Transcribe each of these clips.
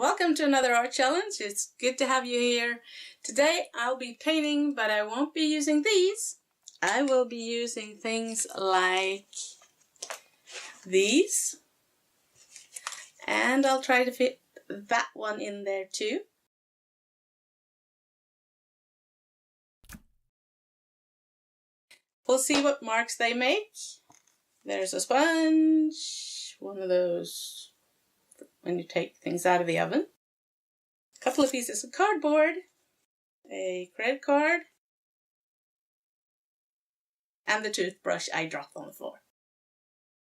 welcome to another art challenge. It's good to have you here. Today I'll be painting, but I won't be using these. I will be using things like these. And I'll try to fit that one in there too. We'll see what marks they make. There's a sponge, one of those when you take things out of the oven. A couple of pieces of cardboard, a credit card, and the toothbrush I dropped on the floor.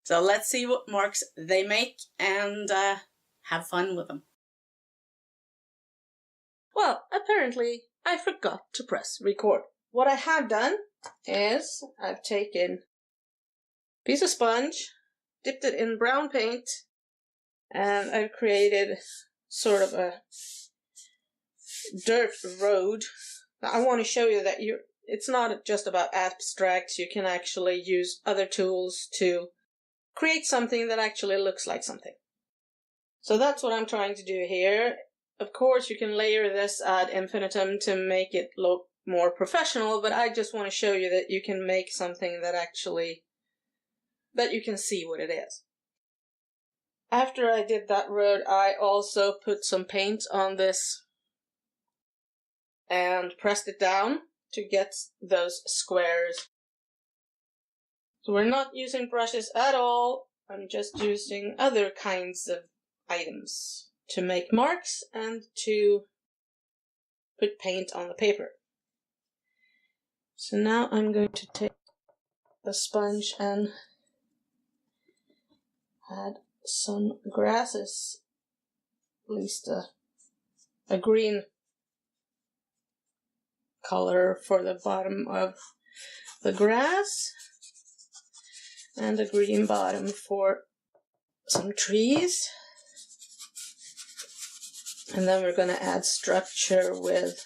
So let's see what marks they make and have fun with them. Well, apparently I forgot to press record. What I have done is I've taken a piece of sponge, dipped it in brown paint, and I've created sort of a dirt road. Now, I want to show you that it's not just about abstracts. You can actually use other tools to create something that actually looks like something. So that's what I'm trying to do here. Of course, you can layer this ad infinitum to make it look more professional, but I just want to show you that you can make something that you can see what it is. After I did that road, I also put some paint on this and pressed it down to get those squares. So we're not using brushes at all. I'm just using other kinds of items to make marks and to put paint on the paper. So now I'm going to take the sponge and add some grasses, at least a green color for the bottom of the grass, and a green bottom for some trees. And then we're going to add structure with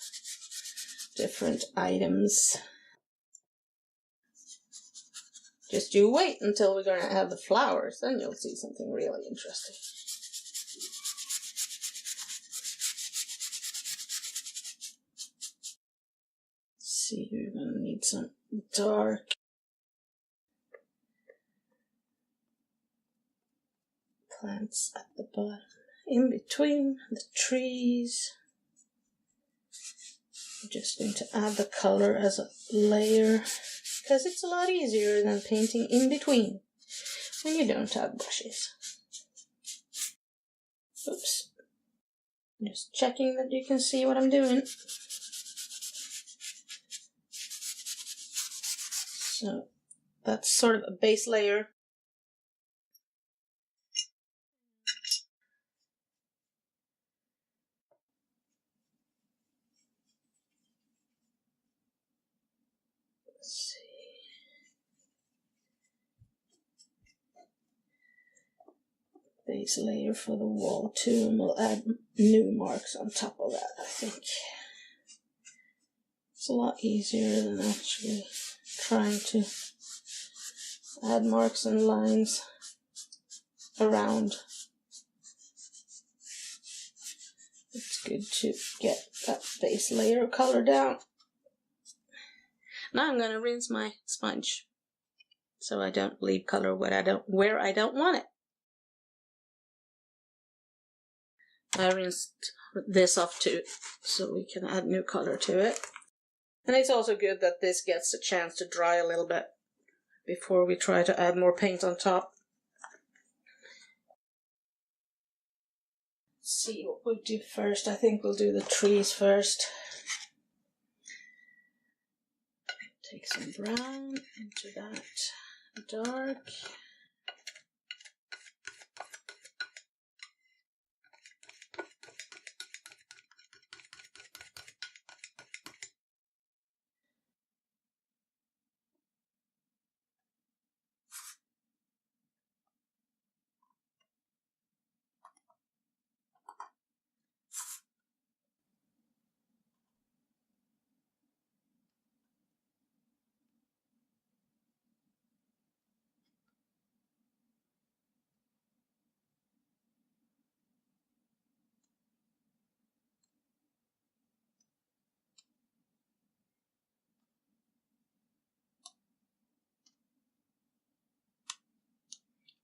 different items. Just you wait until we're going to have the flowers, then you'll see something really interesting. Let's see, we're going to need some dark plants at the bottom, in between the trees. I'm just going to add the color as a layer, because it's a lot easier than painting in between when you don't have brushes. Oops. Just checking that you can see what I'm doing. So that's sort of a base layer. Let's see. Base layer for the wall too, and we'll add new marks on top of that, I think. It's a lot easier than actually trying to add marks and lines around. It's good to get that base layer of color down. Now I'm going to rinse my sponge so I don't leave color where I don't want it. I rinsed this off too, so we can add new color to it. And it's also good that this gets a chance to dry a little bit before we try to add more paint on top. Let's see what we'll do first. I think we'll do the trees first. Take some brown into that dark.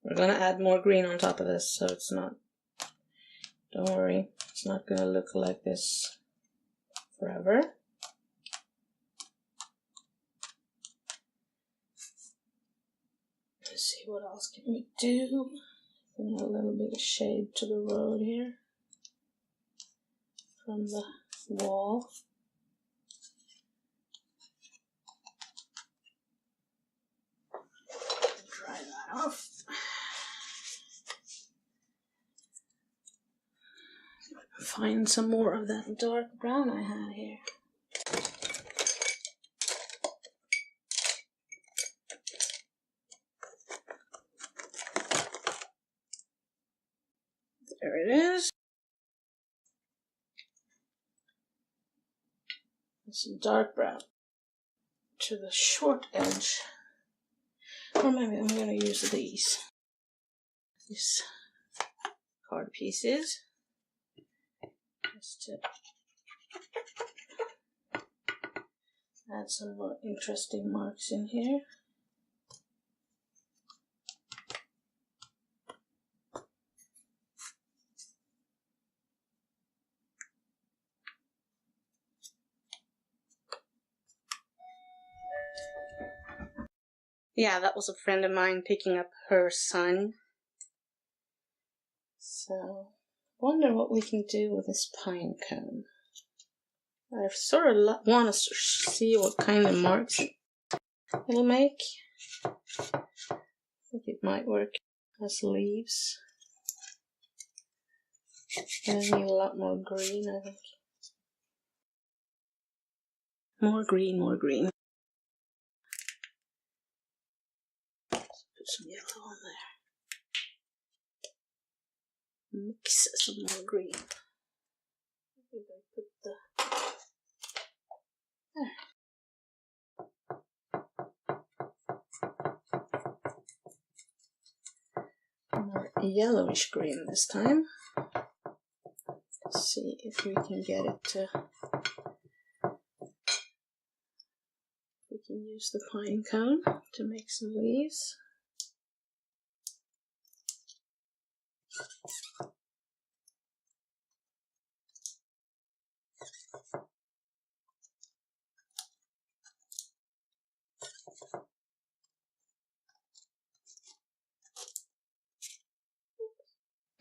We're gonna add more green on top of this, so it's not, don't worry, it's not gonna look like this forever. Let's see, what else can we do? A little bit of shade to the road here from the wall. Dry that off. Find some more of that dark brown I had here. There it is. Some dark brown to the short edge. Or maybe I'm going to use these card pieces just to add some more interesting marks in here. Yeah, that was a friend of mine picking up her son. So, wonder what we can do with this pine cone. I sort of want to see what kind of marks it'll make. I think it might work as leaves. I need a lot more green, I think. More green, more green. Put some yellow on there. Mix some more green. Maybe I put the there. More yellowish green this time. Let's see if we can get it to. We can use the pine cone to make some leaves.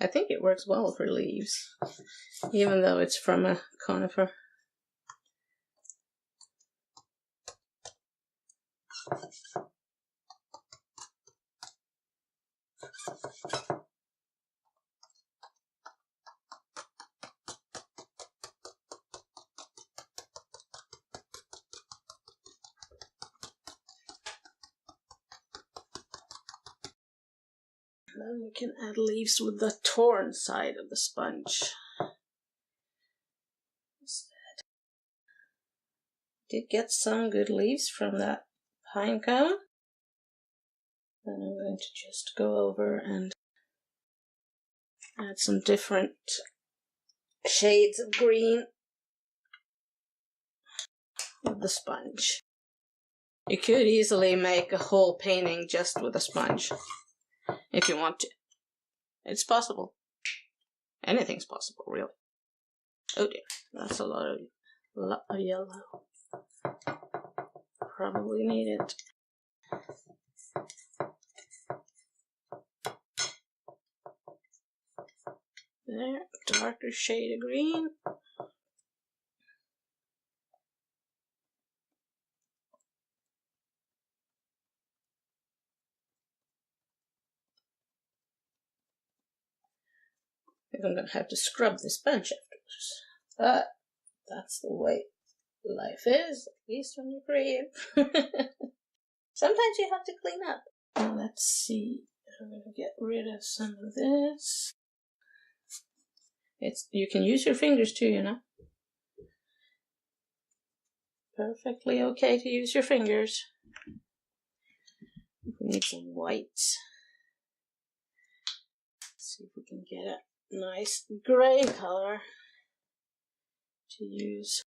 I think it works well for leaves, even though it's from a conifer. Then we can add leaves with the torn side of the sponge. Did get some good leaves from that pine cone. Then I'm going to just go over and add some different shades of green with the sponge. You could easily make a whole painting just with a sponge if you want to. It's possible. Anything's possible, really. Oh dear, that's a lot of yellow. Probably need it. There, darker shade of green. I think I'm going to have to scrub this bench afterwards. But that's the way life is, at least when you create. Sometimes you have to clean up. Now let's see. I'm going to get rid of some of this. You can use your fingers too, you know. Perfectly okay to use your fingers. We need some whites. Let's see if we can get a nice gray color to use.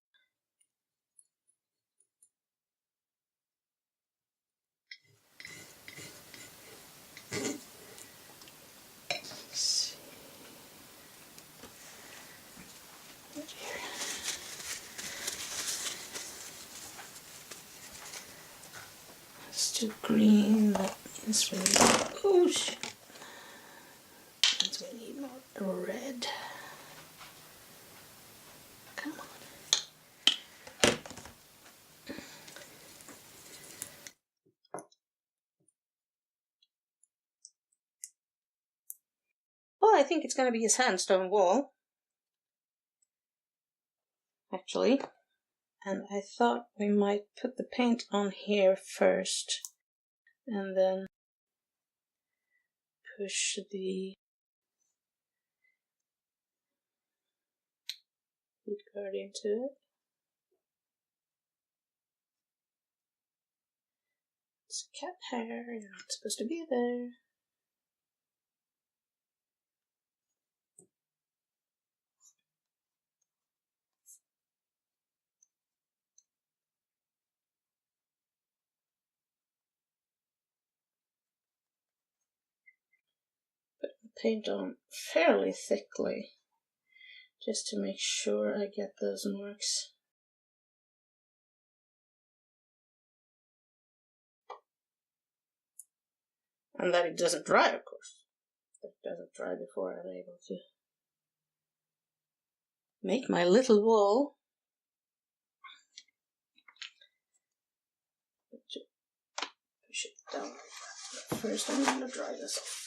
here. It's too green. That means we need. Oh shit! That means we need more red. Come on. Well, I think it's going to be a sandstone wall, actually. And I thought we might put the paint on here first, and then push the heat guard into it. It's a cat hair, you're not supposed to be there. Put the paint on fairly thickly, just to make sure I get those marks. And that it doesn't dry, of course. That it doesn't dry before I'm able to make my little wall. Push it down. First I'm going to dry this off.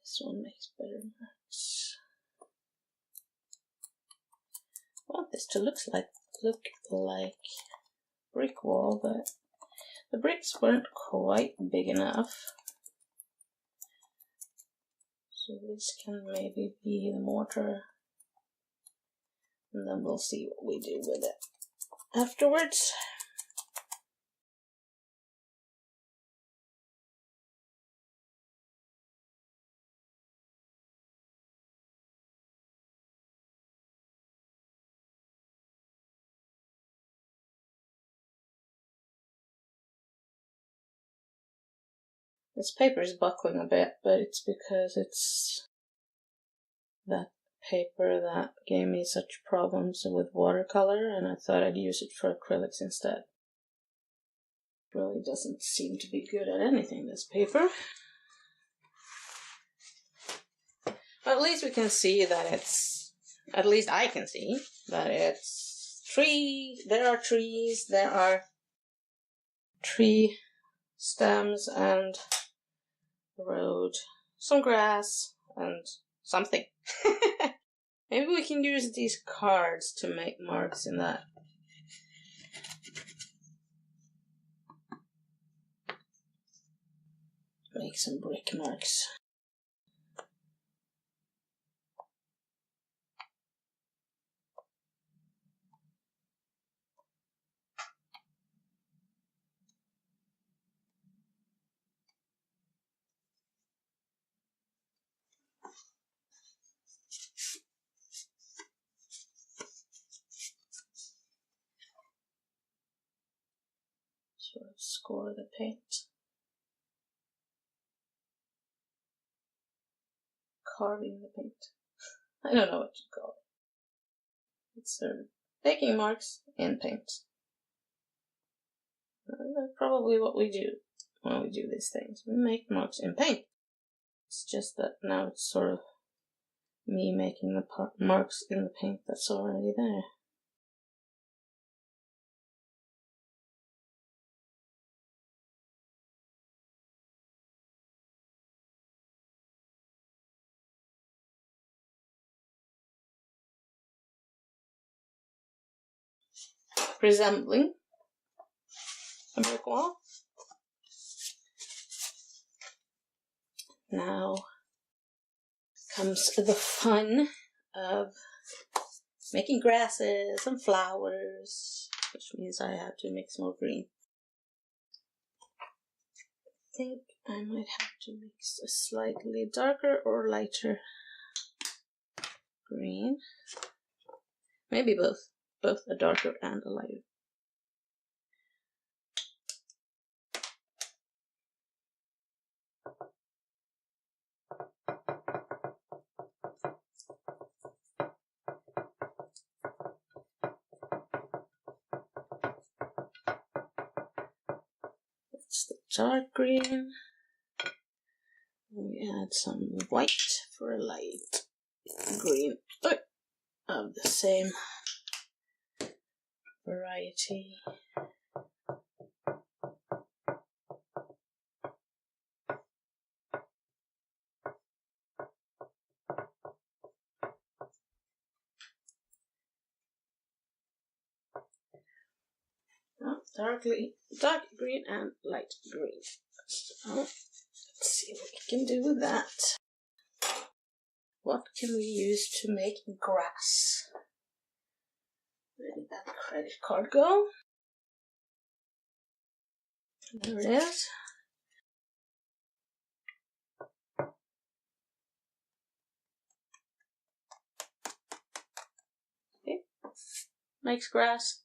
This one makes better marks. I want this to look like brick wall, but the bricks weren't quite big enough. So this can maybe be the mortar, and then we'll see what we do with it afterwards. This paper is buckling a bit, but it's because it's that paper that gave me such problems with watercolor, and I thought I'd use it for acrylics instead. It really doesn't seem to be good at anything, this paper. But at least we can see that it's, at least I can see that it's there are trees, there are tree stems and road, some grass and something. Maybe we can use these cards to make marks in that. Make some brick marks. Sort of score the paint. Carving the paint. I don't know what to call it. It's making marks in paint. That's probably what we do when we do these things. We make marks in paint. It's just that now it's sort of me making the marks in the paint that's already there. resembling a brick wall. Now comes the fun of making grasses and flowers, which means I have to mix more green. I think I might have to mix a slightly darker or lighter green. Maybe both a darker and a lighter. That's the dark green. We add some white for a light green of the same variety. Dark green and light green. So let's see what we can do with that. What can we use to make grass? Where did that credit card go? There it is. Okay. Makes grass.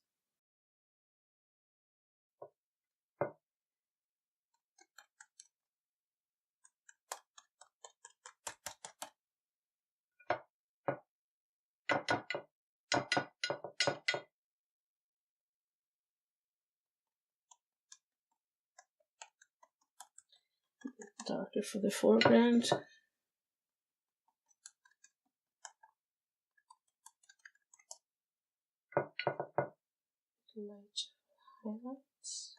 Darker for the foreground. Light highlights.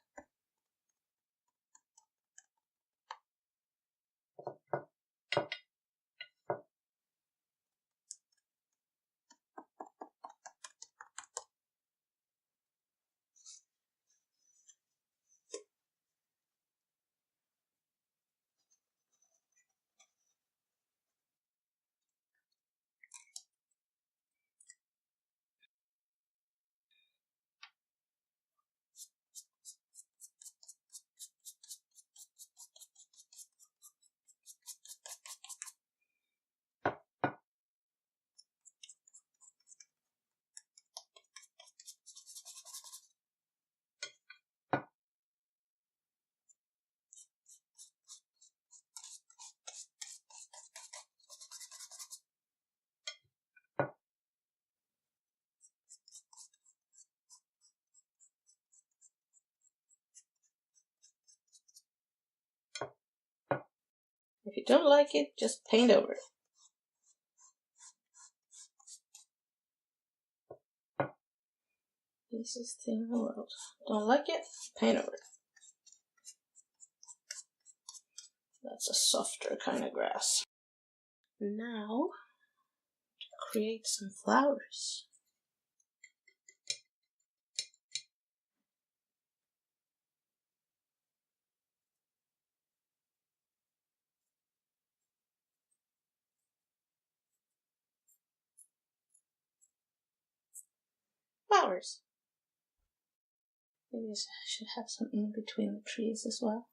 If you don't like it, just paint over it. Easiest thing in the world. Don't like it, paint over it. That's a softer kind of grass. Now, to create some flowers. Flowers. Maybe I should have some in between the trees as well.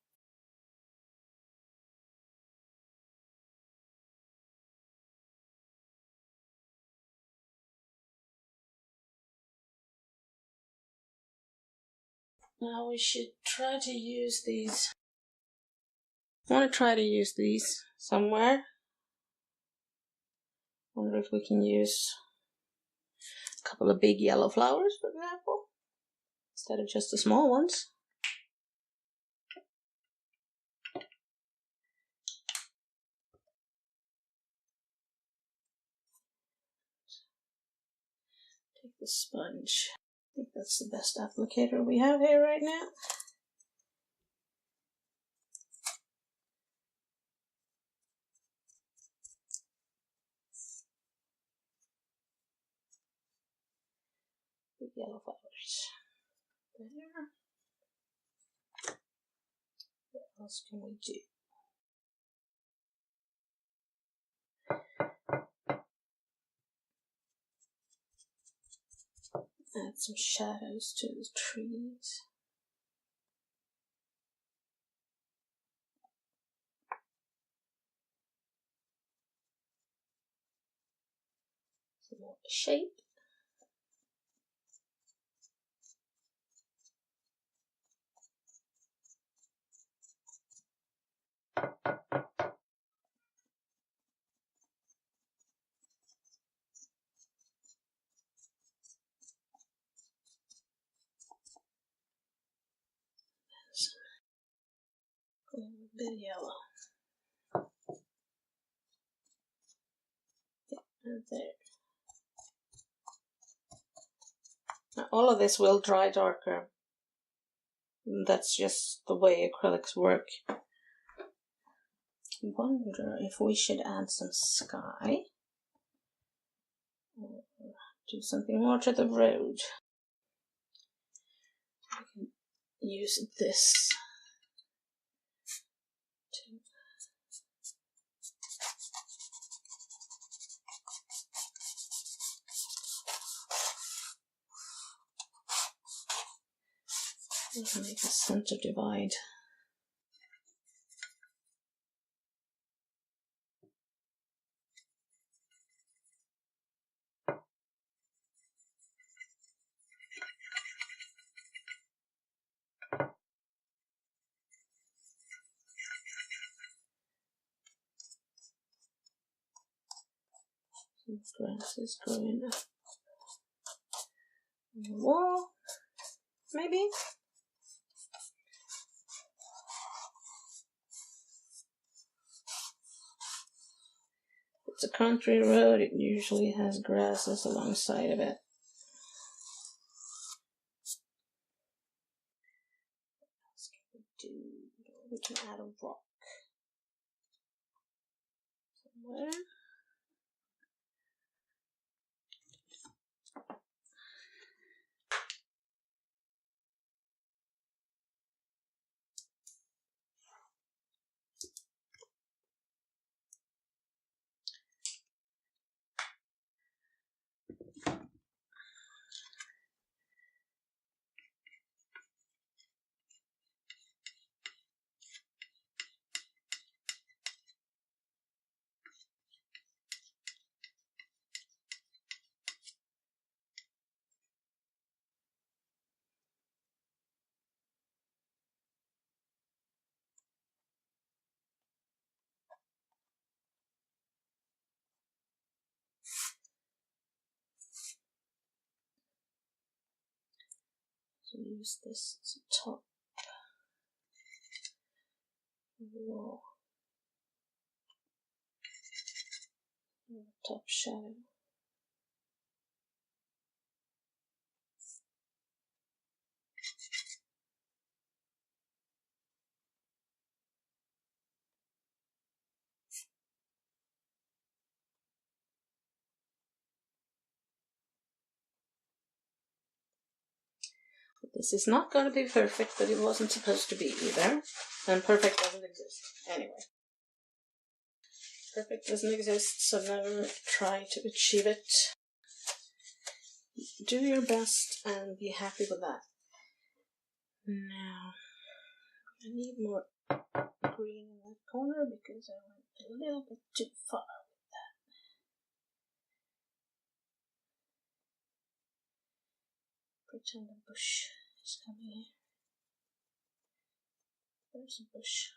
Now we should try to use these. I want to try to use these somewhere. Wonder if we can use a couple of big yellow flowers, for example, instead of just the small ones. Take the sponge. I think that's the best applicator we have here right now. yellow flowers. There. What else can we do? Add some shadows to the trees. Some more shape. A little bit yellow. Yeah, and there. Now, all of this will dry darker. That's just the way acrylics work. I wonder if we should add some sky. Or do something more to the road. I can use this to make a center divide. Some grass is growing up on the wall, maybe. It's a country road, it usually has grasses alongside of it. What else can we do? We can add a rock somewhere. So use this as a top wall, top shadow. This is not going to be perfect, but it wasn't supposed to be either. And perfect doesn't exist. Anyway. Perfect doesn't exist, so never try to achieve it. Do your best and be happy with that. Now, I need more green in that corner because I went a little bit too far with that. Pretend a bush is coming here. There's a bush.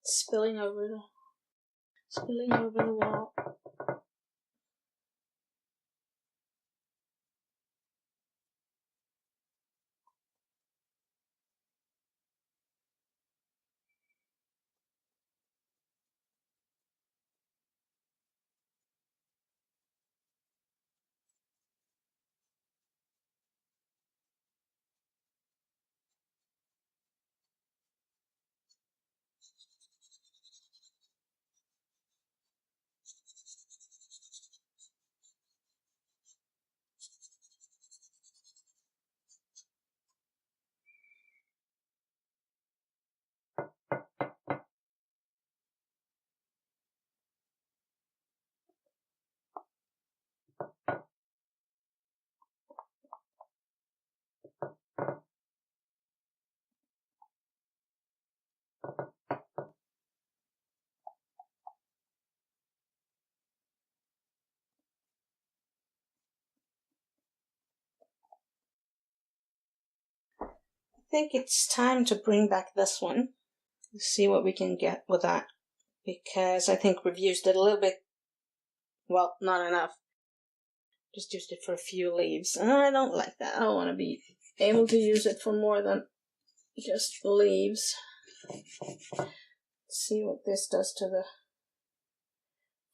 Spilling over the wall. I think it's time to bring back this one. Let's see what we can get with that. Because I think we've used it a little bit, well, not enough. Just used it for a few leaves. And I don't like that. I want to be able to use it for more than just leaves. Let's see what this does to the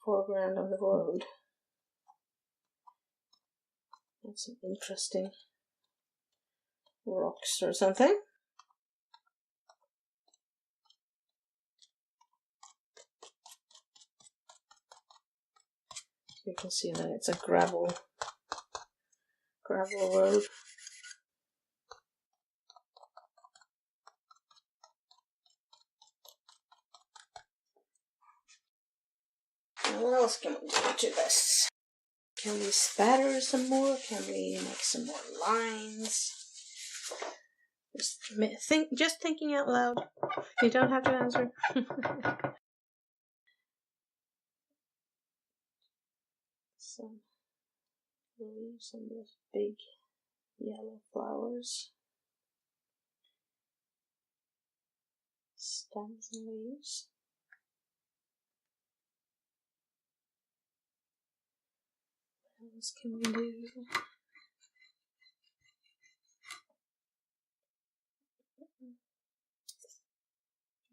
foreground of the road. That's some interesting rocks or something. You can see that it's a gravel road. Now what else can we do to this? Can we spatter some more? Can we make some more lines? Just thinking out loud. You don't have to answer. Some leaves on those big yellow flowers. Stems and leaves. What else can we do?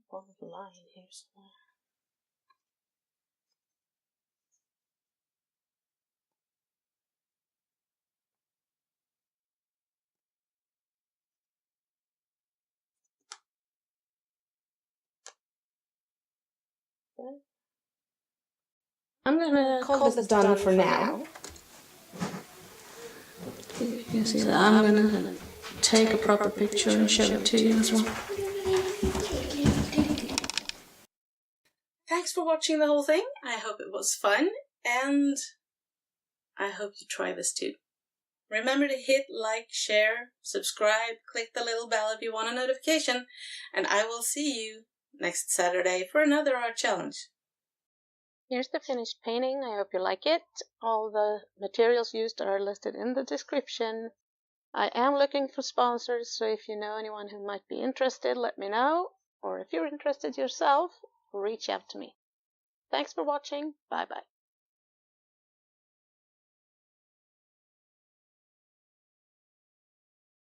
One line here somewhere. Okay. I'm gonna call this done for now. You can see that I'm gonna take a proper picture and show it to you as well. Thanks for watching the whole thing. I hope it was fun, and I hope you try this too. Remember to hit like, share, subscribe, click the little bell if you want a notification, and I will see you next Saturday for another art challenge. Here's the finished painting. I hope you like it. All the materials used are listed in the description. I am looking for sponsors, so if you know anyone who might be interested, let me know. Or if you're interested yourself, reach out to me. Thanks for watching. Bye bye.